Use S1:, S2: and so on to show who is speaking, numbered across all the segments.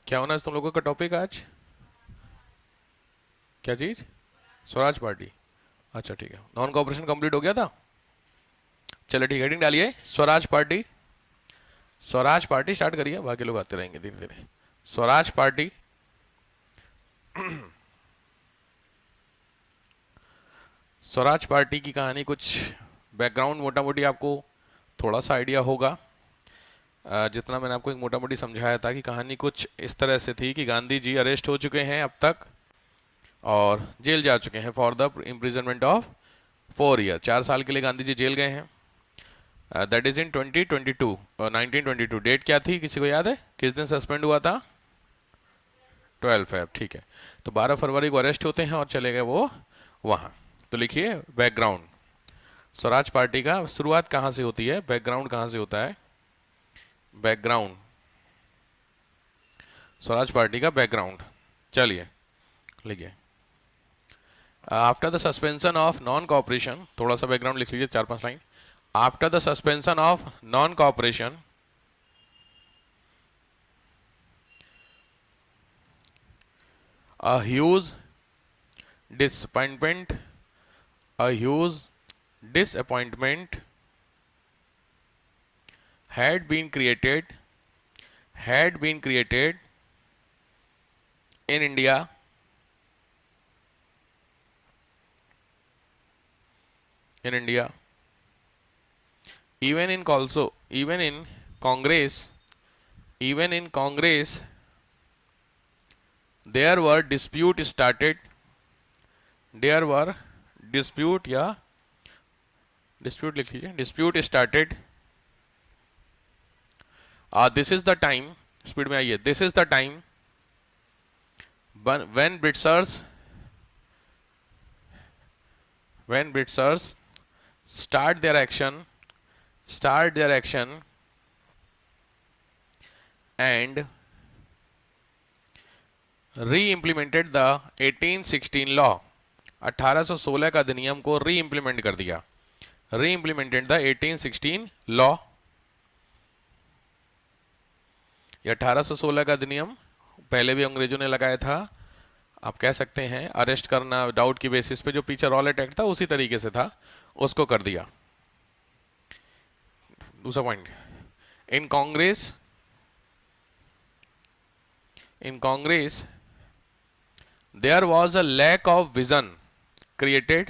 S1: क्या होना है तुम लोगों का टॉपिक आज? क्या चीज? स्वराज पार्टी। अच्छा ठीक है, नॉन कॉपरेशन कंप्लीट हो गया था। चलो ठीक है, हेडिंग डालिए Swaraj party. Swaraj party start करिए, बाकी लोग आते रहेंगे धीरे धीरे। स्वराज पार्टी। स्वराज पार्टी की कहानी कुछ बैकग्राउंड मोटा मोटी आपको थोड़ा सा आइडिया होगा। जितना मैंने आपको एक मोटा मोटी समझाया था कि कहानी कुछ इस तरह से थी कि गांधी जी अरेस्ट हो चुके हैं अब तक और जेल जा चुके हैं for the imprisonment of 4 year. 4 साल के लिए गांधी जी जेल गए हैं। That is in 2022, 1922। डेट क्या थी, किसी को याद है किस दिन सस्पेंड हुआ था? 12 फेब, ठीक है। तो 12 फरवरी को अरेस्ट होते हैं और चले गए वो वहाँ। तो लिखिए बैकग्राउंड। स्वराज पार्टी का शुरुआत कहाँ से होती है, बैकग्राउंड कहाँ से होता है? बैकग्राउंड, स्वराज पार्टी का बैकग्राउंड। चलिए लिखिए। After the suspension of non cooperation, थोड़ा सा बैकग्राउंड लिख लीजिए, 4-5 line. After the suspension of non cooperation, a huge disappointment, a huge disappointment had been created, had been created in India, in India, even in also, even in Congress, even in Congress, there were dispute started, there were dispute या dispute लिख लीजिए, dispute started. This is the time, speed में आइए, this is the time when Britishers start their action, start their action and reimplemented the 1816 law. 1816 का अधिनियम को री implement कर दिया। री इम्प्लीमेंटेड द 1816 लॉ। ये 1816 का अधिनियम पहले भी अंग्रेजों ने लगाया था। आप कह सकते हैं अरेस्ट करना डाउट की बेसिस पे, जो पीछे रॉलेट एक्ट था उसी तरीके से था, उसको कर दिया। दूसरा point, in Congress, in Congress there was a lack of vision created,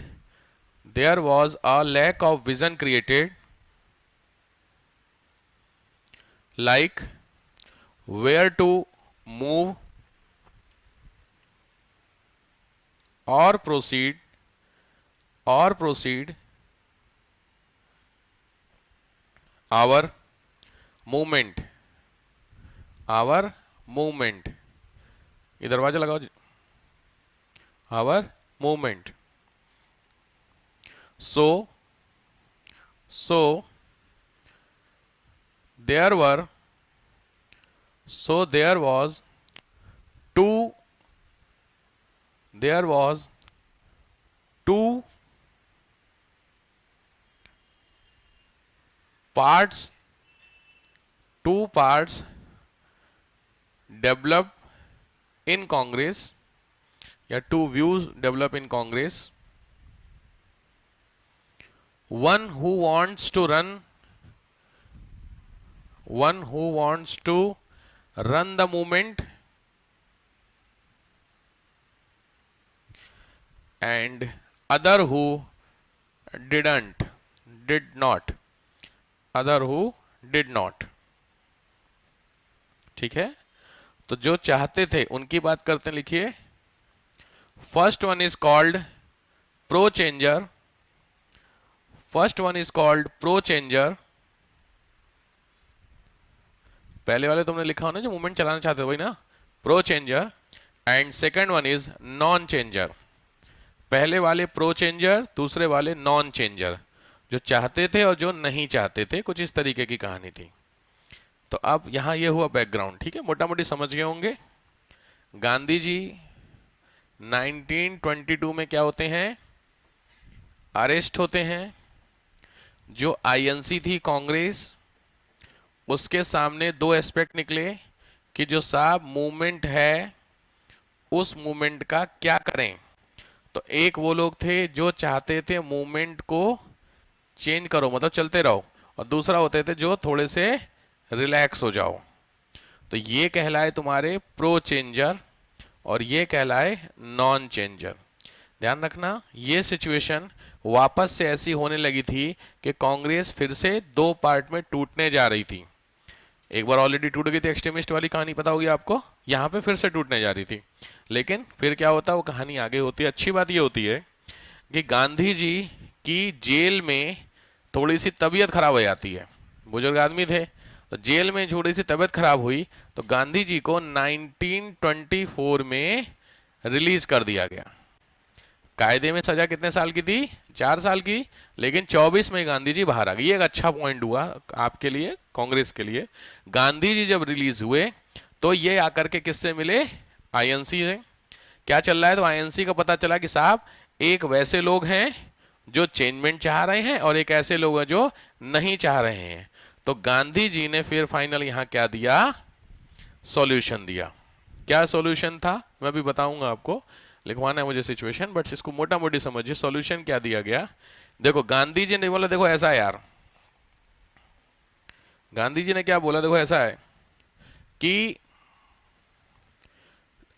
S1: there was a lack of vision created, like where to move or proceed, or proceed our movement, our movement, ये दरवाजा लगाओ जी, our movement. So there were, so there was two, there was two parts, two parts developed in Congress, या two views develop in Congress. One who wants to run, one who wants to run the movement, and other who didn't, did not, other who did not. ठीक है, तो जो चाहते थे उनकी बात करते हैं, लिखिए। First one is called pro changer, first one is called pro changer. पहले वाले तुमने लिखा हो ना, जो मूवमेंट चलाना चाहते हो वही ना, pro changer. And second one is non changer. पहले वाले प्रो चेंजर, दूसरे वाले नॉन चेंजर, जो चाहते थे और जो नहीं चाहते थे। कुछ इस तरीके की कहानी थी। तो अब यहां ये हुआ बैकग्राउंड, ठीक है, मोटा मोटी समझ गए होंगे। गांधी जी 1922 में क्या होते हैं, अरेस्ट होते हैं। जो आईएनसी थी कांग्रेस, उसके सामने दो एस्पेक्ट निकले। कि जो साहब मूवमेंट है उस मूवमेंट का क्या करें। तो एक वो लोग थे जो चाहते थे मूवमेंट को चेंज करो, मतलब चलते रहो, और दूसरा होते थे जो थोड़े से रिलैक्स हो जाओ। तो ये कहलाए तुम्हारे प्रो चेंजर और ये कहलाए नॉन चेंजर। ध्यान रखना, ये सिचुएशन वापस से ऐसी होने लगी थी कि कांग्रेस फिर से दो पार्ट में टूटने जा रही थी। एक बार ऑलरेडी टूट गई थी, एक्सट्रीमिस्ट वाली कहानी पता होगी आपको, यहाँ पे फिर से टूटने जा रही थी। लेकिन फिर क्या होता है, वो कहानी आगे होती है। अच्छी बात ये होती है कि गांधी जी की जेल में थोड़ी सी तबीयत खराब हो जाती है, बुजुर्ग आदमी थे, तो जेल में थोड़ी सी तबीयत खराब हुई तो गांधी जी को 1924 में रिलीज कर दिया गया। कायदे में सजा कितने साल की थी, 4 साल की, लेकिन 24 में गांधी जी बाहर आ गए। ये एक अच्छा पॉइंट हुआ आपके लिए, कांग्रेस के लिए। गांधी जी जब रिलीज हुए तो ये आकर के किससे मिले, आईएनसी से। क्या चल रहा है, तो आईएनसी का पता चला कि साहब एक वैसे लोग हैं जो चेंजमेंट चाह रहे हैं और एक ऐसे लोग हैं जो नहीं चाह रहे हैं। तो गांधी जी ने फिर फाइनल यहां क्या दिया, सॉल्यूशन दिया। क्या सॉल्यूशन था मैं भी बताऊंगा आपको, लिखवाना है मुझे सिचुएशन, बट इसको मोटा मोटी समझिए। सॉल्यूशन क्या दिया गया, देखो गांधी जी ने बोला, देखो ऐसा है यार, गांधी जी ने क्या बोला, देखो ऐसा है कि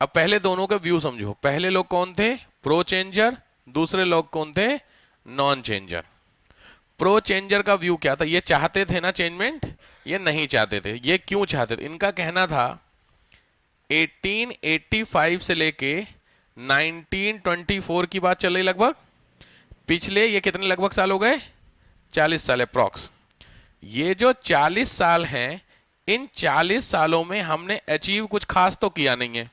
S1: अब पहले दोनों का व्यू समझो। पहले लोग कौन थे, प्रो चेंजर, दूसरे लोग कौन थे, नॉन चेंजर। प्रो चेंजर का व्यू क्या था, ये चाहते थे ना चेंजमेंट, ये नहीं चाहते थे। ये क्यों चाहते थे, इनका कहना था 1885 से लेके 1924 की बात चल रही लगभग, पिछले ये कितने लगभग साल हो गए, 40 साल अप्रॉक्स। ये जो 40 साल हैं, इन 40 सालों में हमने अचीव कुछ खास तो किया नहीं है।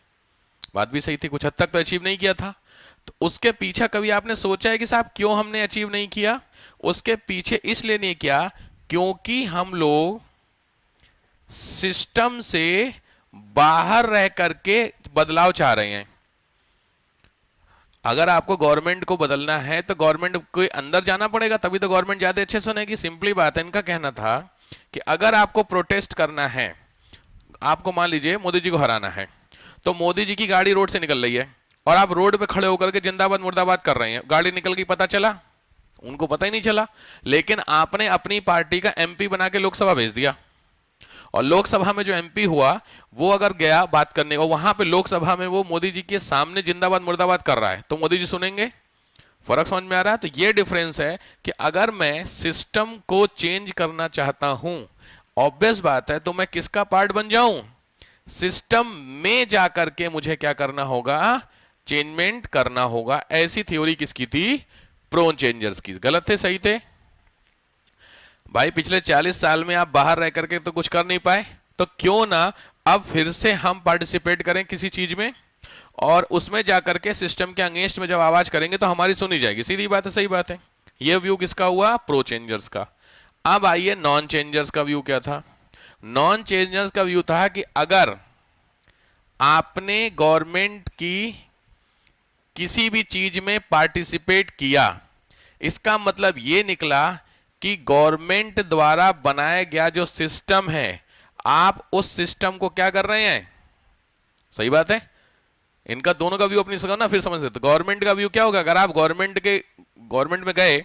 S1: बात भी सही थी, कुछ हद तक तो अचीव नहीं किया था। तो उसके पीछे कभी आपने सोचा है कि साहब क्यों हमने अचीव नहीं किया, उसके पीछे इसलिए नहीं किया क्योंकि हम लोग सिस्टम से बाहर रह करके बदलाव चाह रहे हैं। अगर आपको गवर्नमेंट को बदलना है तो गवर्नमेंट के अंदर जाना पड़ेगा, तभी तो गवर्नमेंट ज्यादा अच्छे सुनेगी। सिंपली बात है। इनका कहना था कि अगर आपको प्रोटेस्ट करना है, आपको मान लीजिए मोदी जी को हराना है, तो मोदी जी की गाड़ी रोड से निकल रही है और आप रोड पे खड़े होकर के जिंदाबाद मुर्दाबाद कर रहे हैं, गाड़ी निकल गई, पता चला, उनको पता ही नहीं चला। लेकिन आपने अपनी पार्टी का एमपी बना के लोकसभा भेज दिया, और लोकसभा में जो एमपी हुआ वो अगर गया बात करने को, वहां पे लोकसभा में वो मोदी जी के सामने जिंदाबाद मुर्दाबाद कर रहा है, तो मोदी जी सुनेंगे। फर्क समझ में आ रहा है। तो ये डिफरेंस है कि अगर मैं सिस्टम को चेंज करना चाहता हूं, ऑब्वियस बात है, तो मैं किसका पार्ट बन जाऊं, सिस्टम में जाकर के मुझे क्या करना होगा, चेंजमेंट करना होगा। ऐसी थ्योरी किसकी थी, प्रो चेंजर्स की। गलत थे सही थे भाई, पिछले 40 साल में आप बाहर रह करके तो कुछ कर नहीं पाए, तो क्यों ना अब फिर से हम पार्टिसिपेट करें किसी चीज में, और उसमें जाकर के सिस्टम के अगेंस्ट में जब आवाज करेंगे तो हमारी सुनी जाएगी। सीधी बात है, सही बात है। ये व्यू किसका हुआ, प्रो चेंजर्स का। अब आइए नॉन चेंजर्स का व्यू क्या था। नॉन चेंजर्स का व्यू था कि अगर आपने गवर्नमेंट की किसी भी चीज में पार्टिसिपेट किया, इसका मतलब यह निकला कि गवर्नमेंट द्वारा बनाया गया जो सिस्टम है, आप उस सिस्टम को क्या कर रहे हैं। सही बात है। इनका दोनों का व्यू अपनी सका ना, फिर समझ सकते। गवर्नमेंट का व्यू क्या होगा, अगर आप गवर्नमेंट में गए,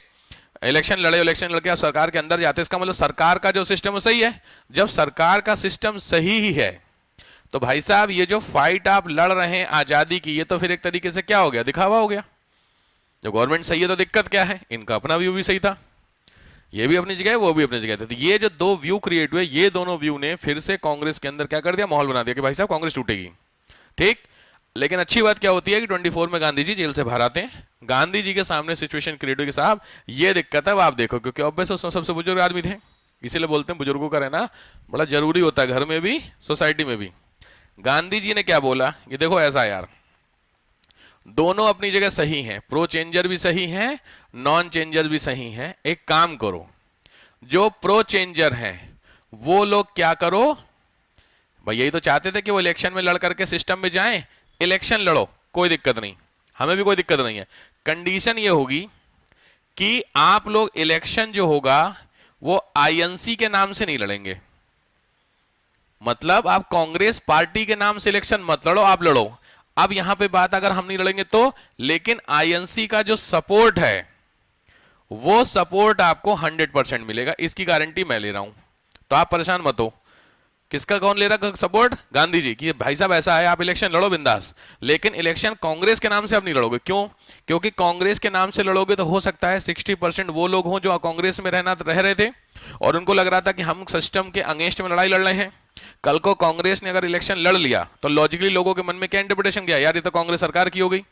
S1: इलेक्शन लड़े, इलेक्शन लड़के आप सरकार के अंदर जाते, इसका मतलब सरकार का जो सिस्टम है सही है। जब सरकार का सिस्टम सही ही है तो भाई साहब ये जो फाइट आप लड़ रहे हैं आजादी की, ये तो फिर एक तरीके से क्या हो गया, दिखावा हो गया। जब गवर्नमेंट सही है तो दिक्कत क्या है। इनका अपना व्यू भी सही था, ये भी अपनी जगह है, वो भी अपनी जगह था। तो ये जो दो व्यू क्रिएट हुए, ये दोनों व्यू ने फिर से कांग्रेस के अंदर क्या कर दिया, माहौल बना दिया कि भाई साहब कांग्रेस टूटेगी। ठीक, लेकिन अच्छी बात क्या होती है कि 24 में गांधी जी जेल से बाहर आते हैं। गांधी जी के सामने सिचुएशन क्रिएट हुई कि साहब ये दिक्कत है, अब आप देखो, क्योंकि ऑब्वियस उसमें सबसे बुजुर्ग आदमी थे, इसीलिए बोलते हैं बुजुर्गों का रहना बड़ा जरूरी होता है, घर में भी सोसाइटी में भी। गांधी जी ने क्या बोला, ये देखो ऐसा यार, दोनों अपनी जगह सही हैं, प्रो चेंजर भी सही हैं, नॉन चेंजर भी सही हैं। एक काम करो, जो प्रो चेंजर हैं वो लोग क्या करो भाई, यही तो चाहते थे कि वो इलेक्शन में लड़ करके सिस्टम में जाएं। इलेक्शन लड़ो, कोई दिक्कत नहीं, हमें भी कोई दिक्कत नहीं है। कंडीशन ये होगी कि आप लोग इलेक्शन जो होगा वो आईएनसी के नाम से नहीं लड़ेंगे। मतलब आप कांग्रेस पार्टी के नाम से इलेक्शन मत लड़ो, आप लड़ो। अब यहां पे बात अगर हम नहीं लड़ेंगे तो, लेकिन आईएनसी का जो सपोर्ट है वो सपोर्ट आपको 100% मिलेगा, इसकी गारंटी मैं ले रहा हूं। तो आप परेशान मत हो। किसका कौन ले रहा सपोर्ट? गांधी जी की। भाई साहब ऐसा है, आप इलेक्शन लड़ो बिंदास, लेकिन इलेक्शन कांग्रेस के नाम से आप नहीं लड़ोगे। क्यों? क्योंकि कांग्रेस के नाम से लड़ोगे तो हो सकता है 60% वो लोग हों जो कांग्रेस में रह रहे थे और उनको लग रहा था कि हम सिस्टम के अगेंस्ट में लड़ाई लड़ रहे हैं। कल को कांग्रेस ने अगर इलेक्शन लड़ लिया तो लॉजिकली लोगों के मन में क्या इंटरप्रिटेशन गया, यार ये तो कांग्रेस सरकार की हो गई,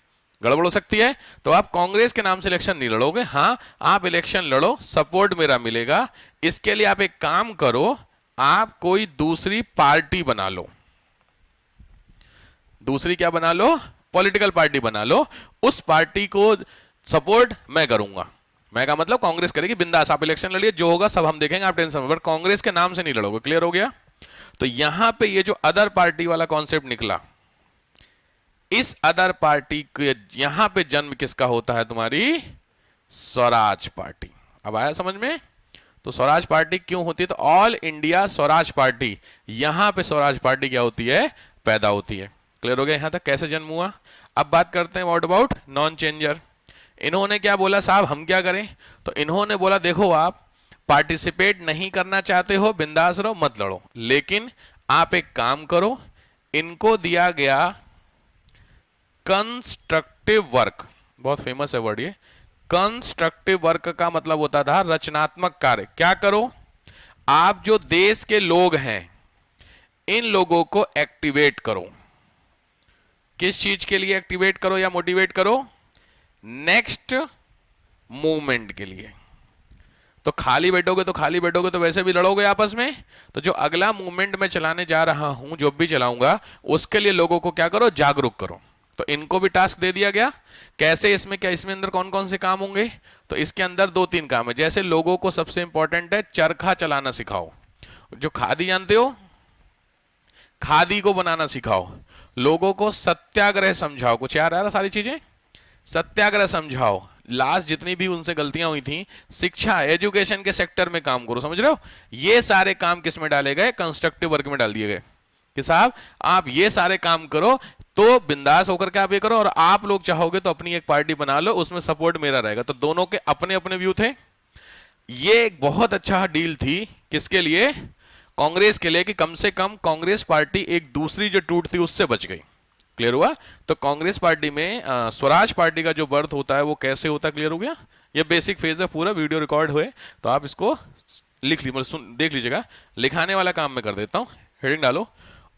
S1: गड़बड़ हो सकती है। तो आप कांग्रेस के नाम से इलेक्शन नहीं लड़ोगे। हां, आप इलेक्शन लड़ो, सपोर्ट मेरा मिलेगा। इसके लिए आप एक काम करो, आप कोई दूसरी पार्टी बना लो। दूसरी क्या बना लो? पॉलिटिकल पार्टी बना लो। उस पार्टी को सपोर्ट मैं करूंगा। मैं का मतलब कांग्रेस करेगी, बिंदास आप इलेक्शन लड़िए, जो होगा सब हम देखेंगे, आप टेंशन में, बट कांग्रेस के नाम से नहीं लड़ोगे। क्लियर हो गया? तो यहां पे ये जो अदर पार्टी वाला कॉन्सेप्ट निकला, इस अदर पार्टी के यहां पे जन्म किसका होता है? तुम्हारी स्वराज पार्टी। अब आया समझ में? तो स्वराज पार्टी क्यों होती है? तो ऑल इंडिया स्वराज पार्टी, यहां पे स्वराज पार्टी क्या होती है? पैदा होती है। क्लियर हो गया यहां तक कैसे जन्म हुआ? अब बात करते हैं व्हाट अबाउट नॉन चेंजर। इन्होंने क्या बोला साहब, हम क्या करें? तो इन्होंने बोला देखो, आप पार्टिसिपेट नहीं करना चाहते हो, बिंदास रहो, मत लड़ो, लेकिन आप एक काम करो, इनको दिया गया कंस्ट्रक्टिव वर्क, बहुत फेमस है वर्ड ये। कंस्ट्रक्टिव वर्क का मतलब होता था रचनात्मक कार्य। क्या करो? आप जो देश के लोग हैं इन लोगों को एक्टिवेट करो। किस चीज के लिए एक्टिवेट करो या मोटिवेट करो? नेक्स्ट मूवमेंट के लिए। तो खाली बैठोगे तो वैसे भी लड़ोगे आपस में। तो जो अगला मूवमेंट मैं चलाने जा रहा हूं, जो भी चलाऊंगा, उसके लिए लोगों को क्या करो? जागरूक करो। तो इनको भी टास्क दे दिया गया। कैसे? इसमें क्या, इसमें अंदर कौन कौन से काम होंगे? तो इसके अंदर 2-3 काम है। जैसे लोगों को सबसे इंपॉर्टेंट है चरखा चलाना सिखाओ। जो खादी जानते हो, खादी को बनाना सिखाओ। लोगों को सत्याग्रह समझाओ। कुछ याद आ रहा? सारी चीजें सत्याग्रह समझाओ। लास्ट जितनी भी उनसे गलतियां हुई थी, शिक्षा एजुकेशन के सेक्टर में काम करो। समझ रहे हो? ये सारे काम किस में डाले गए? कंस्ट्रक्टिव वर्क में डाल दिए गए कि साहब आप ये सारे काम करो, तो बिंदास होकर के आप ये करो। और आप लोग चाहोगे तो अपनी एक पार्टी बना लो, उसमें सपोर्ट मेरा रहेगा। तो दोनों के अपने अपने व्यू थे। ये एक बहुत अच्छा डील थी। किसके लिए? कांग्रेस के लिए, कि कम से कम कांग्रेस पार्टी एक दूसरी जो टूट थी उससे बच गई। क्लियर हुआ? तो कांग्रेस पार्टी में स्वराज पार्टी का जो बर्थ होता है वो कैसे होता है? क्लियर हो गया? ये बेसिक फेज है, पूरा वीडियो रिकॉर्ड हुए, तो आप इसको लिख ली, मतलब देख लीजिएगा। लिखाने वाला काम मैं कर देता हूं। हेडिंग डालो,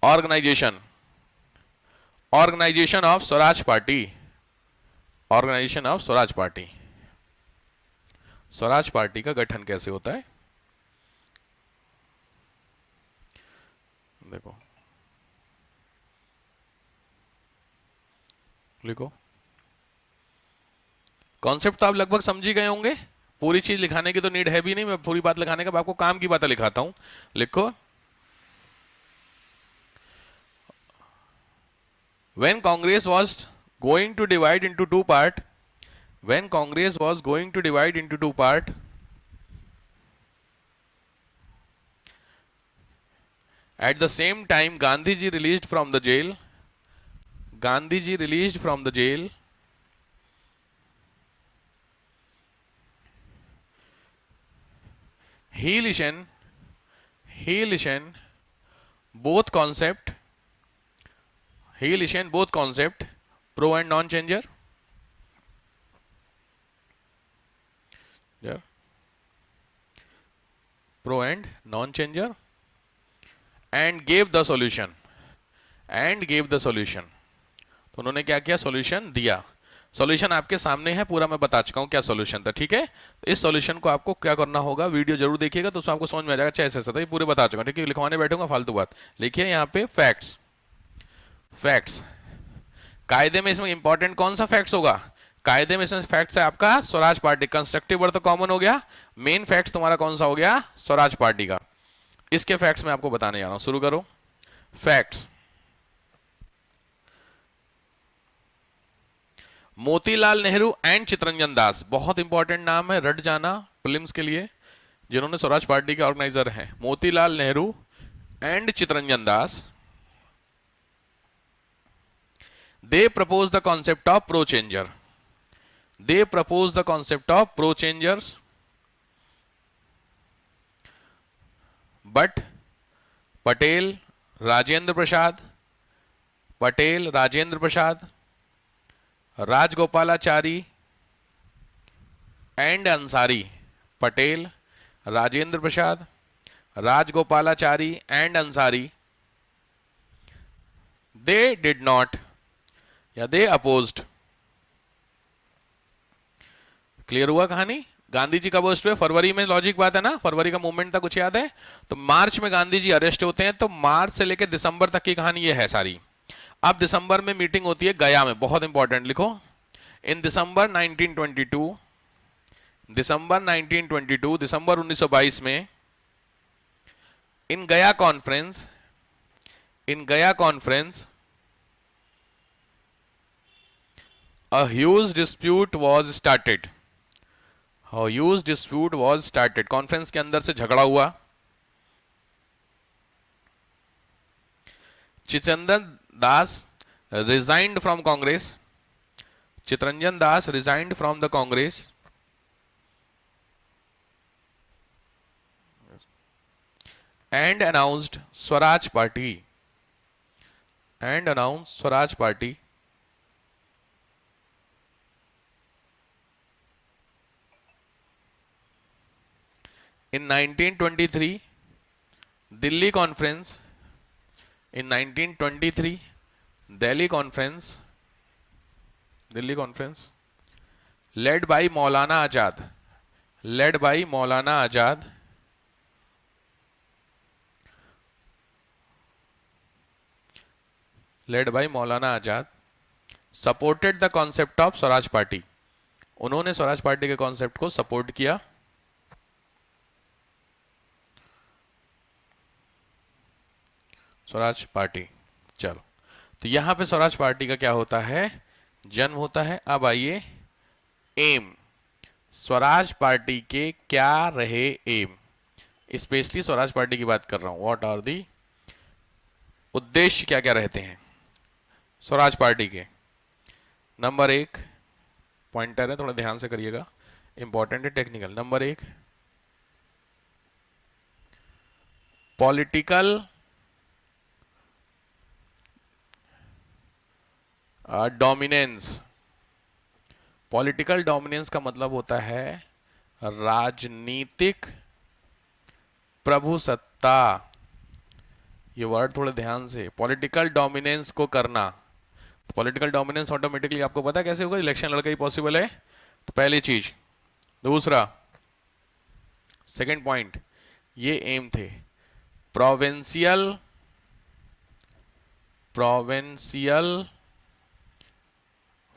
S1: organisation, organisation of Swaraj party, organisation of Swaraj party. Swaraj party का गठन कैसे होता है? देखो, लिखो। कॉन्सेप्ट तो आप लगभग समझ ही गए होंगे। पूरी चीज लिखाने की तो नीड है भी नहीं, मैं पूरी बात लिखाने का आपको काम की बातें लिखाता हूं। लिखो, when Congress was going to divide into two part, when Congress was going to divide into two part, at the same time Gandhiji released from the jail, Gandhiji released from the jail, he listened both concept, he listened both concept, pro and non changer. Yeah. Pro and non changer, and gave the solution, and gave the solution. तो उन्होंने क्या किया? Solution दिया। Solution आपके सामने है, पूरा मैं बता चुका हूं क्या सॉल्यूशन था। ठीक है? इस सॉल्यूशन को आपको क्या करना होगा, वीडियो जरूर देखिएगा तो उसमें आपको समझ में आ जाएगा। अच्छा ऐसा था, ये पूरे बता चुका हूं। ठीक है? लिखवाने बैठूंगा फालतू बात। लिखिए यहां पे फैक्ट्स, फैक्ट्स। कायदे में इसमें इंपॉर्टेंट कौन सा फैक्ट्स होगा? कायदे में इसमें फैक्ट्स है आपका स्वराज पार्टी। कंस्ट्रक्टिव वर्ड तो कॉमन हो गया। मेन फैक्ट्स तुम्हारा कौन सा हो गया? स्वराज पार्टी का। इसके फैक्ट्स मैं आपको बताने जा रहा हूं। शुरू करो। फैक्ट्स, मोतीलाल नेहरू एंड चितरंजन दास, बहुत इंपॉर्टेंट नाम है, रट जाना प्रीलिम्स के लिए, जिन्होंने स्वराज पार्टी के ऑर्गेनाइजर हैं। Motilal Nehru and Chittaranjan Das, they proposed the concept of pro-changer. They proposed the concept of pro-changers, but Patel, Rajendra Prasad, Patel, Rajendra Prasad, Rajgopalachari and Ansari. Patel, Rajendra Prasad, Rajgopalachari and Ansari, they did not, या they opposed. Clear हुआ कहानी? गांधी जी कब arrest हुए? फरवरी में, logic बात है ना, फरवरी का मूवमेंट था, कुछ याद है? तो मार्च में गांधी जी अरेस्ट होते हैं, तो मार्च से लेकर दिसंबर तक की कहानी ये है सारी। अब दिसंबर में मीटिंग होती है गया में, बहुत इंपॉर्टेंट लिखो, इन दिसंबर 1922, दिसंबर 1922, दिसंबर 1922 में इन गया कॉन्फ्रेंस, इन गया conference a huge dispute was started. A huge dispute was started. Conference के अंदर से झगड़ा हुआ। Chittaranjan Das resigned from Congress. Chittaranjan Das resigned from the Congress and announced Swaraj Party. And announced Swaraj Party. In 1923, Delhi Conference. In 1923, Delhi Conference, led by Maulana Azad, led by Maulana Azad, led by Maulana Azad, supported the concept of Swaraj Party. उन्होंने Swaraj party के concept को support किया। Swaraj party, चलो, तो यहां पे Swaraj party का क्या होता है? जन्म होता है। अब आइए एम, स्वराज पार्टी के क्या रहे एम? स्पेशली स्वराज पार्टी की बात कर रहा हूं। व्हाट आर दी उद्देश्य, क्या क्या रहते हैं स्वराज पार्टी के? नंबर 1 पॉइंटर है, थोड़ा ध्यान से करिएगा, इंपॉर्टेंट है, technical. Number 1, political dominance. Political dominance का मतलब होता है राजनीतिक प्रभुसत्ता। ये वर्ड थोड़ा ध्यान से, पॉलिटिकल डोमिनेंस को करना। पॉलिटिकल डोमिनेंस ऑटोमेटिकली आपको पता कैसे होगा? इलेक्शन लड़का ही पॉसिबल है, तो पहली चीज। दूसरा, सेकंड पॉइंट, ये एम थे प्रोविंशियल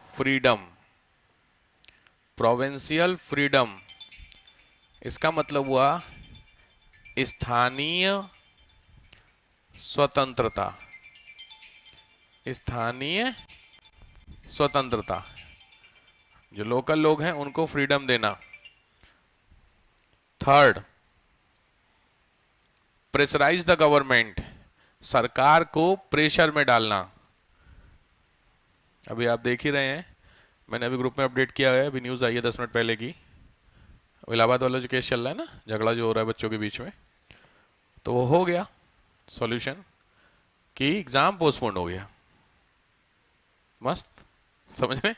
S1: फ्रीडम। प्रोविंशियल फ्रीडम, इसका मतलब हुआ स्थानीय स्वतंत्रता। स्थानीय स्वतंत्रता, जो लोकल लोग हैं उनको फ्रीडम देना। थर्ड, प्रेशराइज द गवर्नमेंट, सरकार को प्रेशर में डालना। अभी आप देख ही रहे हैं, मैंने अभी ग्रुप में अपडेट किया है, अभी न्यूज़ आई है 10 मिनट पहले की, इलाहाबाद वाला जो केस चल रहा है ना, झगड़ा जो हो रहा है बच्चों के बीच में, तो वो हो गया सॉल्यूशन कि एग्जाम पोस्टपोन हो गया। मस्त, समझ में,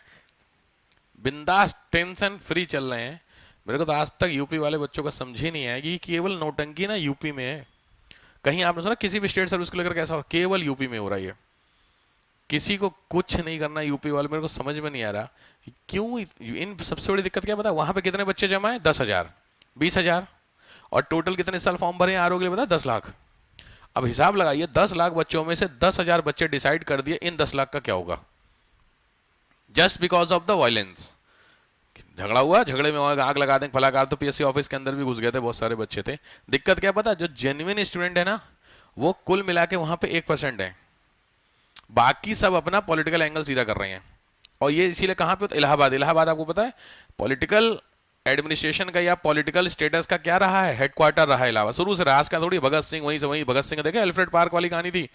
S1: बिंदास, टेंशन फ्री चल रहे हैं। मेरे को तो आज तक यूपी वाले बच्चों का समझ ही नहीं आएगी, केवल नौटंकी ना यूपी में है। कहीं आपने सुना किसी भी स्टेट सर्विस को लेकर कैसा हो? केवल यूपी में हो रहा है। किसी को कुछ नहीं करना यूपी वाले, मेरे को समझ में नहीं आ रहा क्यों। इन सबसे बड़ी दिक्कत क्या पता? वहां पे कितने बच्चे जमा है? 10,000, 20,000, और टोटल कितने साल फॉर्म भरे हैं आरोग्य के लिए? पता 10 लाख। अब हिसाब लगाइए, 10 लाख बच्चों में से 10,000 बच्चे डिसाइड कर दिए, इन 10 लाख का क्या होगा? Just because of the violence, झगड़ा हुआ, झगड़े में आग लगा दें फलाकार। तो पीएससी ऑफिस के अंदर भी घुस गए थे, बहुत सारे बच्चे थे। दिक्कत क्या पता? जो जेन्युइन स्टूडेंट है ना, वो कुल मिला के वहां पे 1% है, बाकी सब अपना पॉलिटिकल एंगल सीधा कर रहे हैं। और ये इसीलिए कहां पे? तो इलाहाबाद। इलाहाबाद आपको पता है पॉलिटिकल एडमिनिस्ट्रेशन का या पॉलिटिकल स्टेटस का क्या रहा है, हेडक्वार्टर रहा है इलाहाबाद, शुरू से रहा। आज का थोड़ी भगत सिंह वहीं से वहीं, भगत सिंह देखे अल्फ्रेड पार्क वाली कहानी थी,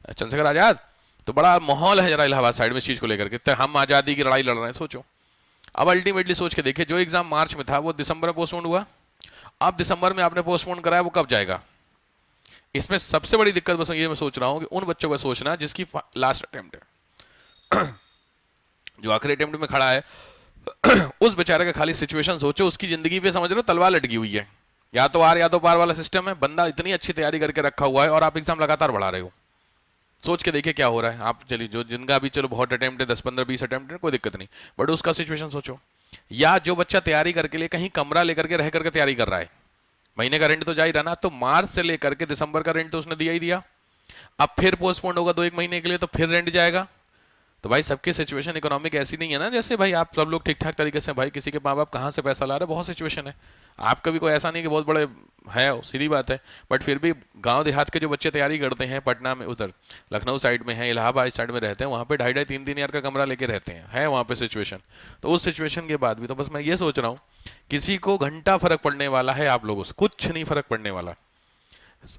S1: चंद्रशेखर आजाद, तो बड़ा माहौल है जरा इलाहाबाद साइड में इस चीज को लेकर के, तो हम आजादी की लड़ाई लड़ रहे हैं, सोचो। अब अल्टीमेटली सोच के देखिए, जो एग्जाम मार्च में था वो दिसंबर में पोस्टपोन हुआ, अब दिसंबर में आपने पोस्टपोन कराया, वो कब जाएगा? इसमें सबसे बड़ी दिक्कत बस ये मैं सोच रहा हूं कि उन बच्चों का सोचना जिसकी लास्ट अटेम्प्ट है, जो आखिरी अटेम्प्ट में खड़ा है, उस बेचारे का खाली सिचुएशन सोचो, उसकी जिंदगी पे समझ रहे हो तलवार लटकी हुई है, या तो आर या तो पार वाला सिस्टम है, बंदा इतनी अच्छी तैयारी करके रखा हुआ है और आप एग्जाम लगातार बढ़ा रहे हो। सोच के देखिए क्या हो रहा है। आप चलिए, जो जिनका भी चलो बहुत अटेम्प्ट है, 10 15 20 अटेम्प्ट है, कोई दिक्कत नहीं, बट उसका सिचुएशन सोचो। या जो बच्चा तैयारी करके लिए कहीं कमरा लेकर के रह करके तैयारी कर रहा है, महीने का रेंट तो जा ही रहा ना, तो मार्च से लेकर के दिसंबर का रेंट तो उसने दिया ही दिया, अब फिर पोस्टपोन होगा 2 1 महीने के लिए, तो फिर रेंट जाएगा। तो भाई सबकी सिचुएशन इकोनॉमिक ऐसी नहीं है ना, जैसे भाई आप सब लोग ठीक ठाक तरीके से, भाई किसी के माँ बाप कहाँ से पैसा ला रहे हैं, बहुत सिचुएशन है। आपका भी कोई ऐसा नहीं कि बहुत बड़े है, सीधी बात है, बट फिर भी गांव देहात के जो बच्चे तैयारी करते हैं, पटना में, उधर लखनऊ साइड में है, इलाहाबाद साइड में रहते हैं, वहाँ पे 2.5 2.5 3 3 हज़ार का कमरा लेके रहते हैं, है वहाँ पे सिचुएशन। तो उस सिचुएशन के बाद भी तो बस मैं ये सोच रहा हूँ, किसी को घंटा फर्क पड़ने वाला है आप लोगों से, कुछ नहीं फर्क पड़ने वाला।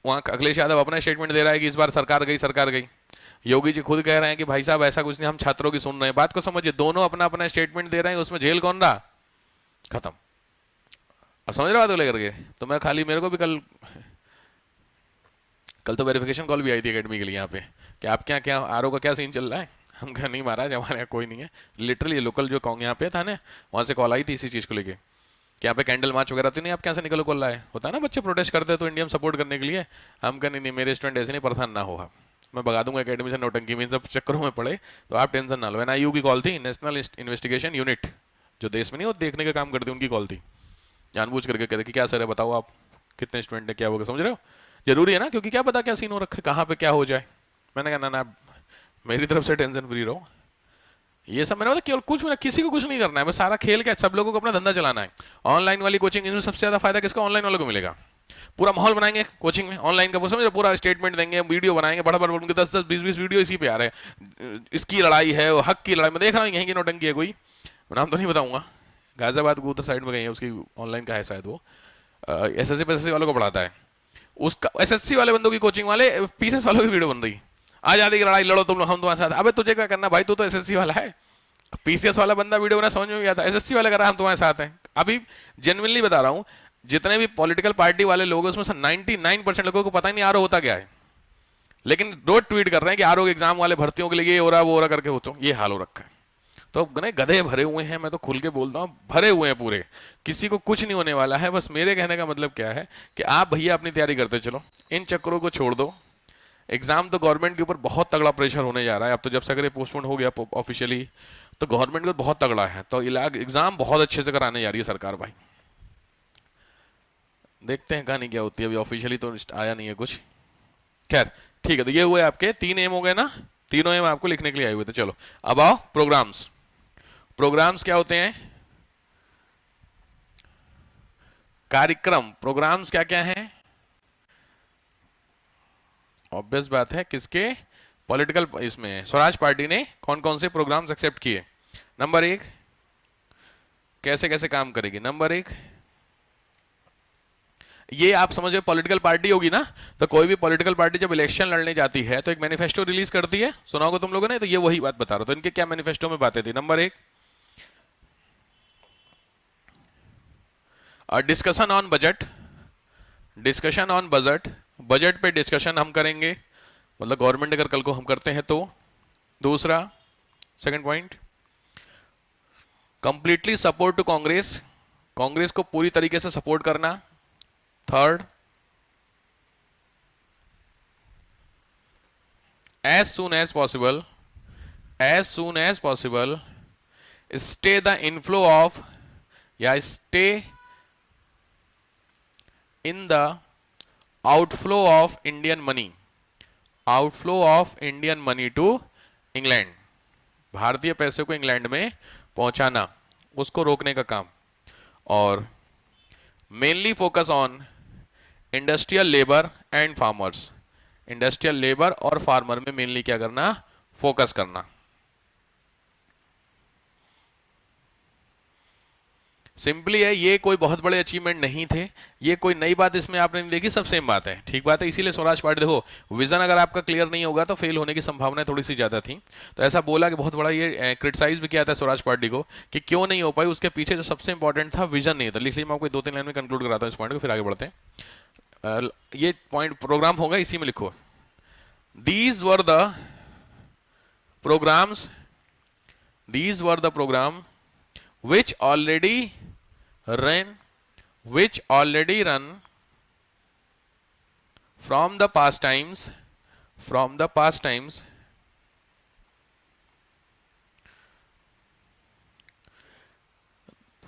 S1: वहाँ अखिलेश यादव अपना स्टेटमेंट दे रहा है कि इस बार सरकार गई, सरकार गई। योगी जी खुद कह रहे हैं कि भाई साहब ऐसा कुछ नहीं, हम छात्रों की सुन रहे हैं। बात को समझिए, दोनों अपना अपना स्टेटमेंट दे रहे हैं, उसमें जेल कौन रहा? खत्म। अब समझ रहे बात को लेकर के? तो मैं खाली, मेरे को भी कल तो वेरिफिकेशन कॉल भी आई थी एकेडमी के लिए यहाँ पे, कि आप क्या क्या आरओ का क्या सीन चल रहा है। हम कहा नहीं महाराज, हमारे यहाँ कोई नहीं है। लिटरली लोकल जो कॉन्ग यहाँ पे था ना, वहाँ से कॉल आई थी इसी चीज़ को लेके, कि यहाँ पे कैंडल मार्च वगैरह तो नहीं, आप क्या से निकलो, कॉल आए, होता है ना बच्चे प्रोटेस्ट करते हैं तो इंडिया में सपोर्ट करने के लिए। हम कहें नहीं, मेरे स्टूडेंट ऐसे नहीं, परेशान ना हो, मैं भगा दूंगा एकेडमी से, नौटंकी में इन सब चक्करों में पड़े, तो आप टेंशन ना लो। एनआईयू की कॉल थी, नेशनल इन्वेस्टिगेशन यूनिट, जो देश में नहीं वो देखने का काम करती, उनकी कॉल थी। जानबूझ करके कहते कि क्या सर है, बताओ आप कितने स्टूडेंट है, क्या होगा, समझ रहे हो? जरूरी है ना, क्योंकि क्या पता क्या सीन हो रखा है, कहाँ पे क्या हो जाए। मैंने कहा ना ना, मेरी तरफ से टेंशन फ्री रहो। ये सब मैंने बोला केवल कुछ मैंने किसी को कुछ नहीं करना है, बस सारा खेल क्या, सब लोगों को अपना धंधा चलाना है। ऑनलाइन वाली कोचिंग, इनमें सबसे ज्यादा फायदा किसका? ऑनलाइन वालों को मिलेगा। पूरा माहौल बनाएंगे कोचिंग में ऑनलाइन का, वो समझ, पूरा स्टेटमेंट देंगे, वीडियो बनाएंगे, बड़ा बड़ा उनके 10 10 20 20 वीडियो इसी पे आ रहे हैं। इसकी लड़ाई है, वो हक की लड़ाई, मैं देख रहा हूँ यहीं की नौटंकी है कोई, नाम तो नहीं बताऊंगा, गाजियाबाद को उधर साइड में गई है, उसकी ऑनलाइन का है शायद, वो एसएससी पैसे वालों को पढ़ाता है। उसका एसएससी वाले बंदों की कोचिंग वाले पीसीएस वालों की वीडियो बन रही, आजादी की लड़ाई लड़ो तुम लोग, हम तुम्हारे साथ। अबे तुझे क्या करना भाई, तू तो एसएससी वाला है। पीसीएस वाला बंदा वीडियो बना, समझ में भी आता, एसएससी वाला कर रहा है, हम तुम्हारे साथ हैं। अभी जेन्युइनली बता रहा हूं, जितने भी पॉलिटिकल पार्टी वाले लोग हैं उसमें से 99% लोगों को पता ही नहीं आरओ होता क्या है, लेकिन रोज ट्वीट कर रहे हैं कि आरओ एग्जाम वाले भर्तियों के लिए ये हो रहा वो हो रहा करके, हो तो ये हाल हो रखा है। तो गधे भरे हुए हैं, मैं तो खुल के बोलता हूँ, भरे हुए हैं पूरे, किसी को कुछ नहीं होने वाला है। बस मेरे कहने का मतलब क्या है कि आप भैया अपनी तैयारी करते चलो, इन चक्करों को छोड़ दो। एग्जाम तो गवर्नमेंट के ऊपर बहुत तगड़ा प्रेशर होने जा रहा है अब तो, जब से अगर ये पोस्टपोन हो गया ऑफिशियली, तो गवर्नमेंट को बहुत तगड़ा है, तो एग्जाम बहुत अच्छे से कराने जा रही है सरकार भाई। देखते हैं कहानी क्या होती है, अभी ऑफिशियली तो आया नहीं है कुछ। खैर ठीक है, तो ये हुए आपके 3 एम हो गए ना, तीनों एम आपको लिखने के लिए आए हुए थे। चलो अब आओ प्रोग्राम्स। प्रोग्राम्स क्या होते हैं? कार्यक्रम। प्रोग्राम्स क्या क्या है? ऑब्वियस बात है, किसके? पॉलिटिकल, इसमें स्वराज पार्टी ने कौन कौन से प्रोग्राम्स एक्सेप्ट किए। नंबर 1, कैसे कैसे काम करेगी। नंबर 1, ये आप समझे, पॉलिटिकल पार्टी होगी ना, तो कोई भी पॉलिटिकल पार्टी जब इलेक्शन लड़ने जाती है तो एक मैनिफेस्टो रिलीज करती है, सुना होगा तुम लोगों ने, तो ये वही बात बता रहा हूं। तो इनके क्या मैनिफेस्टो में बातें थी? Number 1, discussion on budget. Discussion on budget, budget पे डिस्कशन हम करेंगे, मतलब गवर्नमेंट अगर कल को हम करते हैं तो। दूसरा, second point, completely support to Congress, Congress को पूरी तरीके से सपोर्ट करना। Third, as soon as possible, as soon as possible stay the inflow of, या stay in the outflow of Indian money, outflow of Indian money to England, भारतीय पैसे को England में पहुंचाना, उसको रोकने का काम। और mainly focus on industrial labour and farmers, industrial labour और फार्मर में मेनली क्या करना? फोकस करना। सिंपली है, ये कोई बहुत बड़े अचीवमेंट नहीं थे, ये कोई नई बात इसमें आपने नहीं देखी, सब सेम बात है, ठीक बात है। इसीलिए स्वराज पार्टी, देखो विजन अगर आपका क्लियर नहीं होगा तो फेल होने की संभावना थोड़ी सी ज्यादा थी। तो ऐसा बोला कि बहुत बड़ा ये क्रिटिसाइज भी किया था स्वराज पार्टी को कि क्यों नहीं हो पाई, उसके पीछे जो सबसे इंपॉर्टेंट था विजन नहीं था। इसलिए मैं आपको 2-3 लाइन में कंक्लूड कराता हूँ इस पॉइंट को, फिर आगे बढ़ते हैं। ये पॉइंट प्रोग्राम होगा, इसी में लिखो, these were the programmes, these were the program which already run from the past times,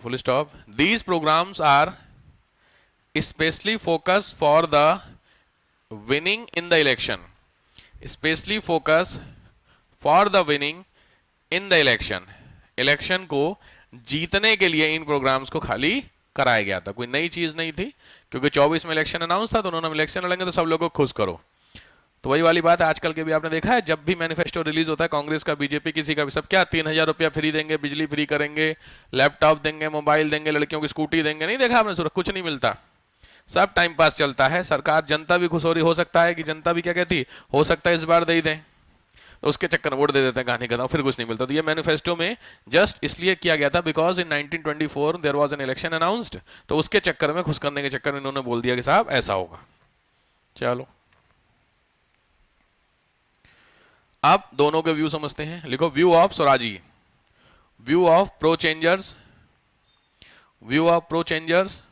S1: full stop. These programs are especially focused for the winning in the election, especially focus for the winning in the election, election को जीतने के लिए इन programmes को खाली कराया गया था, कोई नई चीज नहीं थी, क्योंकि 24 में इलेक्शन अनाउंस था तो उन्होंने इलेक्शन लड़ेंगे तो सब लोगों को खुश करो। तो वही वाली बात है, आजकल के भी आपने देखा है, जब भी मैनिफेस्टो रिलीज होता है कांग्रेस का, बीजेपी, किसी का भी, सब क्या 3,000 रुपया फ्री देंगे, बिजली फ्री करेंगे, लैपटॉप देंगे, मोबाइल देंगे, लड़कियों की स्कूटी देंगे, नहीं देखा आपने? कुछ नहीं मिलता, सब टाइम पास चलता है। सरकार, जनता भी खुश हो रही, हो सकता है कि जनता भी क्या कहती, हो सकता है इस बार दे ही दें, तो उसके चक्कर में वोट दे देते हैं, कहानी करता हूं, फिर कुछ नहीं मिलता। तो ये मैनिफेस्टो में जस्ट इसलिए किया गया था because in 1924 there was an election announced, तो उसके चक्कर में, खुश करने के चक्कर में इन्होंने बोल दिया कि साहब ऐसा होगा। चलो अब दोनों के व्यू समझते हैं, लिखो व्यू ऑफ स्वराजी, view of pro changers, view of pro changers,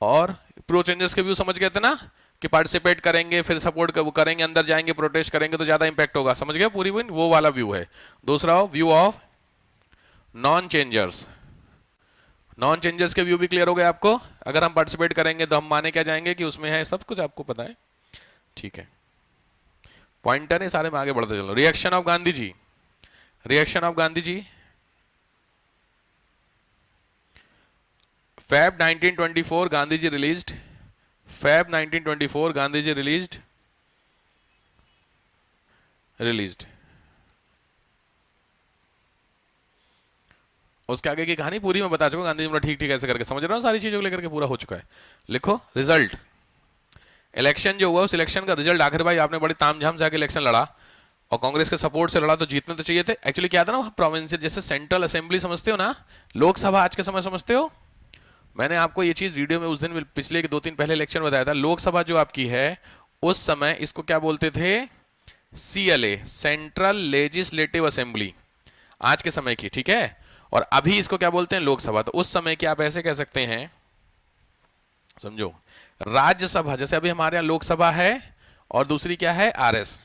S1: और प्रो चेंजर्स के व्यू समझ गए थे ना कि पार्टिसिपेट करेंगे, फिर सपोर्ट करेंगे, अंदर जाएंगे, प्रोटेस्ट करेंगे तो ज्यादा इंपैक्ट होगा, समझ गए पूरी विन, वो वाला व्यू है। दूसरा view of non changers, non changers के व्यू भी क्लियर हो गए आपको, अगर हम पार्टिसिपेट करेंगे तो हम माने क्या जाएंगे कि उसमें है, सब कुछ आपको पता है, ठीक है। पॉइंटर है सारे में, आगे बढ़ते चलो। Reaction of Gandhi ji, reaction of Gandhi ji, Feb 1924 Gandhi ji released, Feb 1924 Gandhi ji released, उसके आगे की कहानी पूरी मैं बता चुका, गांधी जी मतलब ठीक ठीक ऐसे करके, समझ रहा हूँ, सारी चीजों को लेकर के पूरा हो चुका है। लिखो रिजल्ट, इलेक्शन जो हुआ उस इलेक्शन का रिजल्ट, आखिर भाई आपने बड़ी तामझाम से आके इलेक्शन लड़ा और कांग्रेस के सपोर्ट से लड़ा, तो जीतने तो चाहिए थे। एक्चुअली क्या था ना, प्रोविंशियल, जैसे सेंट्रल असेंबली समझते हो ना, लोकसभा आज के समय समझते हो, मैंने आपको ये चीज वीडियो में उस दिन पिछले 2-3 पहले इलेक्शन बताया था। लोकसभा जो आपकी है उस समय इसको क्या बोलते थे, CLA, सेंट्रल लेजिस्लेटिव असेंबली, आज के समय की, ठीक है। और अभी इसको क्या बोलते हैं, लोकसभा। तो उस समय की आप ऐसे कह सकते हैं, समझो, राज्यसभा, जैसे अभी हमारे यहां लोकसभा है और दूसरी क्या है, RS।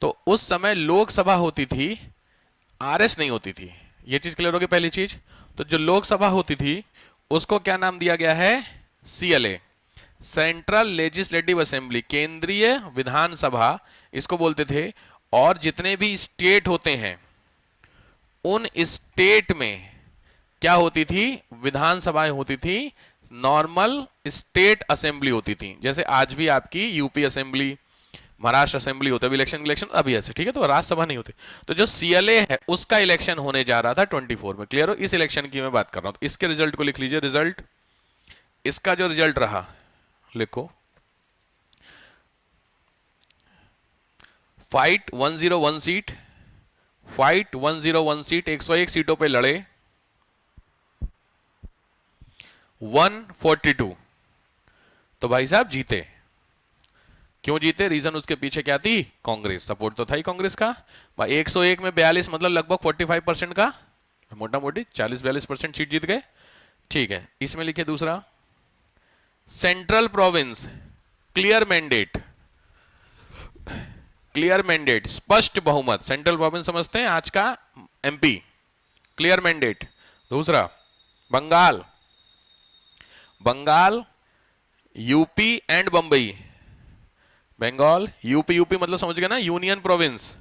S1: तो उस समय लोकसभा होती थी, RS नहीं होती थी, ये चीज क्लियर होगी पहली चीज। तो जो लोकसभा होती थी उसको क्या नाम दिया गया है, CLA, सेंट्रल लेजिस्लेटिव असेंबली, केंद्रीय विधानसभा इसको बोलते थे। और जितने भी स्टेट होते हैं उन स्टेट में क्या होती थी, विधानसभाएं होती थी, नॉर्मल स्टेट असेंबली होती थी। जैसे आज भी आपकी यूपी असेंबली, महाराष्ट्र असेंबली होता है, इलेक्शन अभी ऐसे, ठीक है। तो राज्यसभा नहीं होती। तो जो CLA है उसका इलेक्शन होने जा रहा था 24 में, क्लियर हो, इस इलेक्शन की मैं बात कर रहा हूं। तो इसके रिजल्ट को लिख लीजिए, रिजल्ट, इसका जो रिजल्ट रहा लिखो, फाइट 101 सीट, फाइट 101 सीट, 101 सीटों पे लड़े, 142, तो भाई साहब जीते। क्यों जीते, रीजन उसके पीछे क्या थी, कांग्रेस, सपोर्ट तो था ही कांग्रेस का। 101 में 42 मतलब लगभग 45% का, मोटा मोटी 40-42% सीट जीत गए, ठीक है। इसमें लिखे दूसरा, central province, clear mandate, clear mandate, स्पष्ट बहुमत, सेंट्रल प्रोविंस समझते हैं आज का MP, क्लियर मैंडेट। दूसरा Bengal, Bengal, UP and Bombay, Bengal, UP मतलब समझ गए ना, यूनियन प्रोविंस,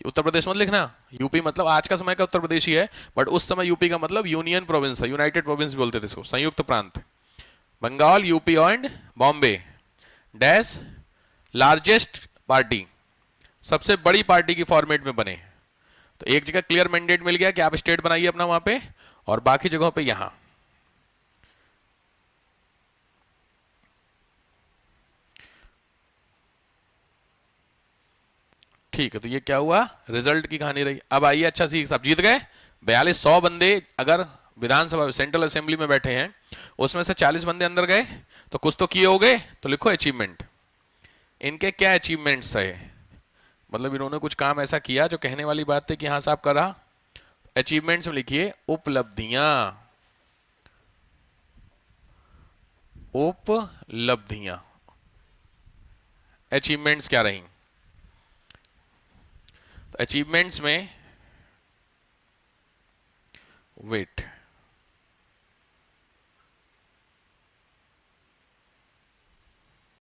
S1: उत्तर प्रदेश मत लिखना, यूपी मतलब आज का समय का उत्तर प्रदेश ही है, बट उस समय यूपी का मतलब यूनियन प्रोविंस है, यूनाइटेड प्रोविंस बोलते थे इसको, संयुक्त प्रांत। Bengal, UP and Bombay, dash, largest party, सबसे बड़ी पार्टी की फॉर्मेट में बने। तो एक जगह क्लियर मैंडेट मिल गया कि आप स्टेट बनाइए अपना वहां पे, और बाकी जगहों पे यहां। ठीक है, तो ये क्या हुआ, रिजल्ट की कहानी रही। अब आइए, अच्छा सी सब जीत गए 4200 बंदे अगर विधानसभा सेंट्रल असेंबली में बैठे हैं, उसमें से 40 बंदे अंदर गए तो कुछ तो किए हो गए, तो लिखो अचीवमेंट। इनके क्या अचीवमेंट्स रहे, मतलब इन्होंने कुछ काम ऐसा किया जो कहने वाली बात थी कि हाँ साहब करा। अचीवमेंट्स में लिखिए उपलब्धियां, उपलब्धियां। अचीवमेंट्स क्या रही, तो अचीवमेंट्स में वेट